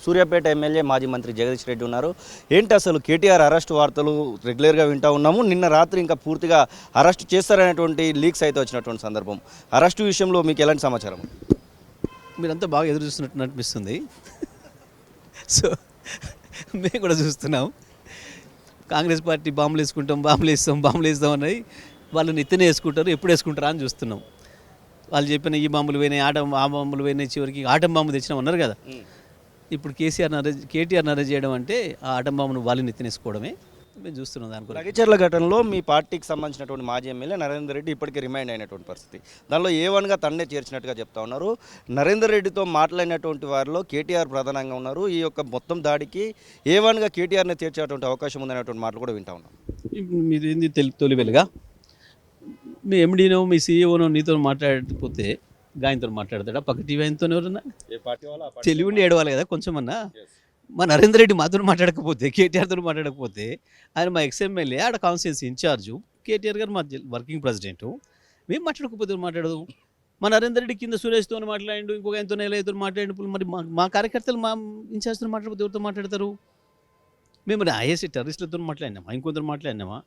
Suryapet MLA మాజీ మంత్రి జగదీష్ రెడ్డి ఉన్నారు. ఏంటి అసలు కేటీఆర్ అరెస్ట్ వార్తలు రెగ్యులర్గా వింటూ ఉన్నాము. నిన్న రాత్రి ఇంకా పూర్తిగా అరెస్ట్ చేస్తారనేటువంటి లీక్స్ అయితే వచ్చినటువంటి సందర్భం. అరెస్టు విషయంలో మీకు ఎలాంటి సమాచారం? మీరంతా బాగా ఎదురు చూస్తున్నట్టు అనిపిస్తుంది. సో మేము కూడా చూస్తున్నాం. కాంగ్రెస్ పార్టీ బాంబులు వేస్తాం అన్నది వాళ్ళు నెత్తిన వేసుకుంటారు, ఎప్పుడు వేసుకుంటారా అని చూస్తున్నాం. వాళ్ళు చెప్పిన ఈ బాంబులు పోయినాయి, ఆ బాంబులు పోయినాయి, చివరికి ఆటం బాంబు తెచ్చినాం అన్నారు కదా. ఇప్పుడు కేటీఆర్ అరెస్ట్ చేయడం అంటే ఆ ఆటం బాంబును వాళ్ళు నెత్తినేసుకోవడమే మేము చూస్తున్నాం. దాని గురించి లగచర్ల ఘటనలో మీ పార్టీకి సంబంధించినటువంటి మాజీ ఎమ్మెల్యే నరేందర్ రెడ్డి ఇప్పటికీ రిమైండ్ అయినటువంటి పరిస్థితి. దానిలో A1గా తన్నే చేర్చినట్టుగా చెప్తా ఉన్నారు. నరేందర్ రెడ్డితో మాట్లాడినటువంటి వారిలో కేటీఆర్ ప్రధానంగా ఉన్నారు. ఈ యొక్క మొత్తం దాడికి A1గా కేటీఆర్ని చేర్చేటువంటి అవకాశం ఉందనేటువంటి మాటలు కూడా వింటా ఉన్నాం. మీరు ఏంది తొలి వెలుగా మీ ఎండీనో మీ సీఈఓనో నీతో మాట్లాడకపోతే గాయంతో మాట్లాడతాడా? పక్క టీవీ ఆయనతో ఎవరన్నా తెలివి ఉండి ఏడవాలి కదా కొంచెం అన్నా. మా నరేందర్ రెడ్డి మాతో మాట్లాడకపోతే, కేటీఆర్తో మాట్లాడకపోతే, ఆయన మా ఎక్స్ఎమ్మెల్యే, ఆడ కాన్స్టిట్యున్సీ ఇన్ఛార్జు, కేటీఆర్ గారు మా వర్కింగ్ ప్రెసిడెంట్, మేము మాట్లాడకపోతే మాట్లాడదు. మా నరేందర్ రెడ్డి కింద సురేష్తో మాట్లాడిండు, ఇంకొక ఆయనతో ఎలాతో మాట్లాడినప్పుడు మరి మా కార్యకర్తలు మా ఇన్ఛార్జ్తో మాట్లాడకపోతే ఎవరితో మాట్లాడతారు? మేము మరి ఐఎస్సీ టెర్రరిస్టులతో మాట్లాడినామా, ఇంకొందరు మాట్లాడినామా,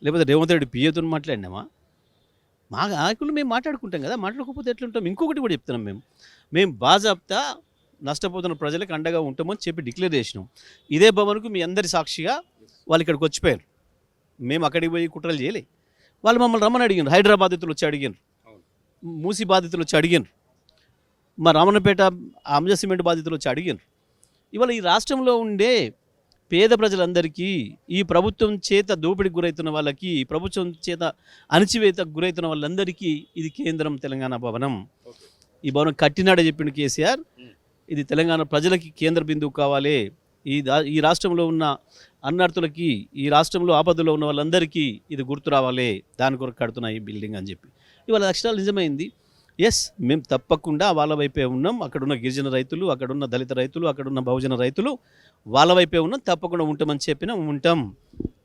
లేకపోతే రేవంత్ రెడ్డి పిఏతో మాట్లాడినామా? మా నాయకులు మేము మాట్లాడుకుంటాం కదా, మాట్లాడకపోతే ఎట్లుంటాం? ఇంకొకటి కూడా చెప్తున్నాం, మేము బాజాబ్తా నష్టపోతున్న ప్రజలకు అండగా ఉంటామని చెప్పి డిక్లేర్ చేసినాం. ఇదే భవన్కు మీ అందరి సాక్షిగా వాళ్ళు ఇక్కడికి వచ్చిపోయారు. మేము అక్కడికి పోయి కుట్రలు చేయలే. వాళ్ళు మమ్మల్ని రమ్మని అడిగారు. హైదరాబాద్ బాధితులు వచ్చి అడిగారు, మూసీ బాధితులు వచ్చి అడిగారు, మా రామన్నపేట అంజ సిమెంట్ బాధితులు వచ్చి అడిగారు. ఇవాళ ఈ రాష్ట్రంలో ఉండే పేద ప్రజలందరికీ, ఈ ప్రభుత్వం చేత దోపిడీకి గురవుతున్న వాళ్ళకి, ప్రభుత్వం చేత అణచివేతకు గురవుతున్న వాళ్ళందరికీ ఇది కేంద్రం తెలంగాణ భవనం. ఈ భవనం కట్టినాడే చెప్పిండు కేసీఆర్. ఇది తెలంగాణ ప్రజలకి కేంద్ర బిందువు కావాలి. ఈ రాష్ట్రంలో ఉన్న అన్నార్థులకి, ఈ రాష్ట్రంలో ఆపదలో ఉన్న వాళ్ళందరికీ ఇది గుర్తు రావాలి, దాని కొరకు కడుతున్న ఈ బిల్డింగ్ అని చెప్పి ఇవాళ అక్షరాలు నిజమైంది. ఎస్, మేము తప్పకుండా వాళ్ళ వైపే ఉన్నాం. అక్కడున్న గిరిజన రైతులు, అక్కడున్న దళిత రైతులు, అక్కడున్న బహుజన రైతులు వాళ్ళ వైపే ఉన్నాం. తప్పకుండా ఉంటామని చెప్పినా ఉంటాం.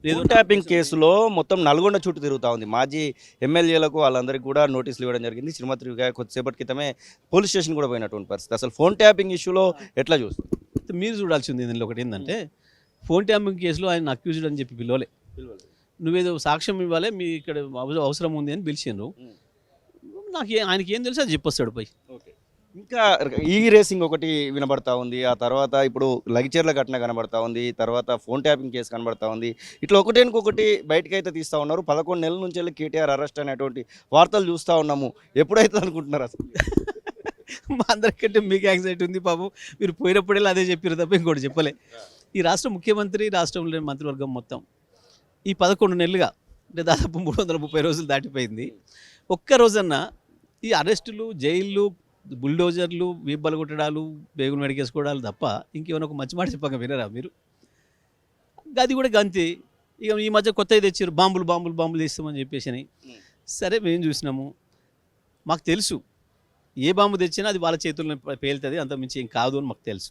ఫోన్ ట్యాపింగ్ కేసులో మొత్తం నల్గొండ చుట్టూ తిరుగుతూ ఉంది. మాజీ ఎమ్మెల్యేలకు వాళ్ళందరికీ కూడా నోటీసులు ఇవ్వడం జరిగింది. శ్రీమతి కొద్దిసేపటి క్రితమే పోలీస్ స్టేషన్ కూడా పోయినటువంటి పరిస్థితి. అసలు ఫోన్ ట్యాపింగ్ ఇష్యూలో ఎట్లా చూస్తుంది? మీరు చూడాల్సింది దీనిలో ఒకటి ఏంటంటే, ఫోన్ ట్యాపింగ్ కేసులో ఆయన అక్యూజ్డ్ అని చెప్పి పిలవలే. నువ్వేదో సాక్ష్యం ఇవ్వాలి, మీ ఇక్కడ అవసరం ఉంది అని పిలిచిండ్రు. నాకు ఆయనకి ఏం తెలుసు అది చెప్పొస్తాడు పోయి. ఇంకా ఈ రేసింగ్ ఒకటి వినబడతా ఉంది. ఆ తర్వాత ఇప్పుడు లగిచర్ల ఘటన కనబడతా ఉంది. తర్వాత ఫోన్ ట్యాపింగ్ కేసు కనబడతా ఉంది. ఇట్లా ఒకటేనుకొకటి బయటకైతే తీస్తూ ఉన్నారు. 11 నెలల నుంచి వెళ్ళి కేటీఆర్ అరెస్ట్ అనేటువంటి వార్తలు చూస్తూ ఉన్నాము. ఎప్పుడైతే అనుకుంటున్నారు అసలు? మా అందరికంటే మీకు యాంగ్జైటీ ఉంది పాపం. మీరు పోయినప్పుడేలా అదే చెప్పారు తప్ప ఇంకోటి చెప్పలే. ఈ రాష్ట్ర ముఖ్యమంత్రి, రాష్ట్రంలో మంత్రివర్గం మొత్తం ఈ 11 నెలలుగా, అంటే దాదాపు 330 రోజులు దాటిపోయింది. ఒక్క రోజన్నా ఈ అరెస్టులు, జైళ్ళు, బుల్డోజర్లు, వీబ్బలు కొట్టడాలు, బేగులు మెడికేసుకోవడాలు తప్ప ఇంకేమైనా ఒక మంచి మాట చెప్పక వినరా మీరు? అది కూడా గంతే. ఇక ఈ మధ్య కొత్తవి తెచ్చారు, బాంబులు తెస్తామని చెప్పేసి. సరే, మేము చూసినాము, మాకు తెలుసు ఏ బాంబు తెచ్చినా అది వాళ్ళ చేతుల్లో పేలుతుంది, అంతకుమించి ఏం కాదు అని మాకు తెలుసు.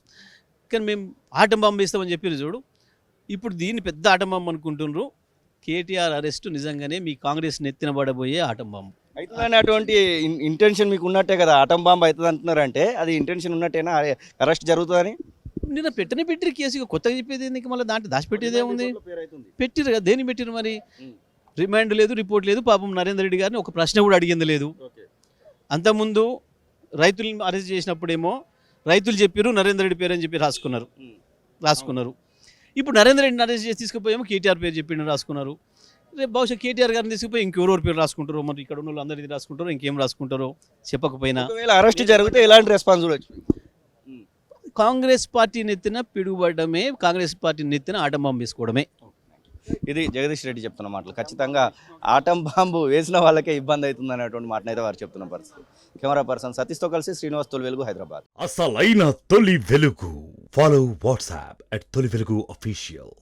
కానీ మేము ఆటం బాంబు వేస్తామని చెప్పారు చూడు, ఇప్పుడు దీన్ని పెద్ద ఆటం బాంబు అనుకుంటున్నారు. కేటీఆర్ అరెస్టు నిజంగానే మీ కాంగ్రెస్ నెత్తిన పడబోయే ఆటం బాంబు అవుతుందని అటువంటి ఇంటెన్షన్ మీకు ఉన్నట్టే కదా. ఆటం బాంబు అవుతుంది అంటున్నారంటే అది ఇంటెన్షన్ ఉన్నట్టేనా అరెస్ట్ జరుగుతుందని? నిన్న పెట్టిన కేసు కొత్తగా చెప్పేది ఎందుకు? మళ్ళీ దాంట్లో దాచిపెట్టేదే ఉంది. పెట్టిరు కదా, దేని పెట్టిరు మరి? రిమాండ్ లేదు, రిపోర్ట్ లేదు. పాపం నరేందర్ రెడ్డి గారిని ఒక ప్రశ్న కూడా అడిగింది లేదు. అంతకుముందు రైతులను అరెస్ట్ చేసినప్పుడేమో రైతులు చెప్పారు నరేందర్ రెడ్డి పేరు అని చెప్పి రాసుకున్నారు. ఇప్పుడు నరేందర్ రెడ్డిని అరెస్ట్ చేసి తీసుకుపోయేమో కేటీఆర్ పేరు చెప్పి రాసుకున్నారు. రేపు బహుశా కేటీఆర్ గారిని తీసుకుపోయి ఇంకెవరెవరి పేరు రాసుకుంటారో, మరి ఇక్కడ ఉన్న వాళ్ళు అందరిది రాసుకుంటారో, ఇంకేం రాసుకుంటారో చెప్పకపోయినా. అరెస్ట్ జరిగితే ఎలాంటి రెస్పాన్స్? కాంగ్రెస్ పార్టీ నెత్తిన పిడుగుపడమే, కాంగ్రెస్ పార్టీ నెత్తిన ఆటం బాంబు వేసుకోవడమే. ఇది జగదీష్ రెడ్డి చెప్తున్న మాటలు. ఖచ్చితంగా ఆటం బాంబు వేసిన వాళ్ళకే ఇబ్బంది అవుతుంది అనేటువంటి మాటనైతే వారు చెప్తున్న పరిస్థితి. కెమెరా పర్సన్ సతీష్తో కలిసి శ్రీనివాస్, తొలి వెలుగు, హైదరాబాద్. అసలైన తొలి వెలుగు. ఫాలో వాట్సాప్ @తొలి వెలుగు official.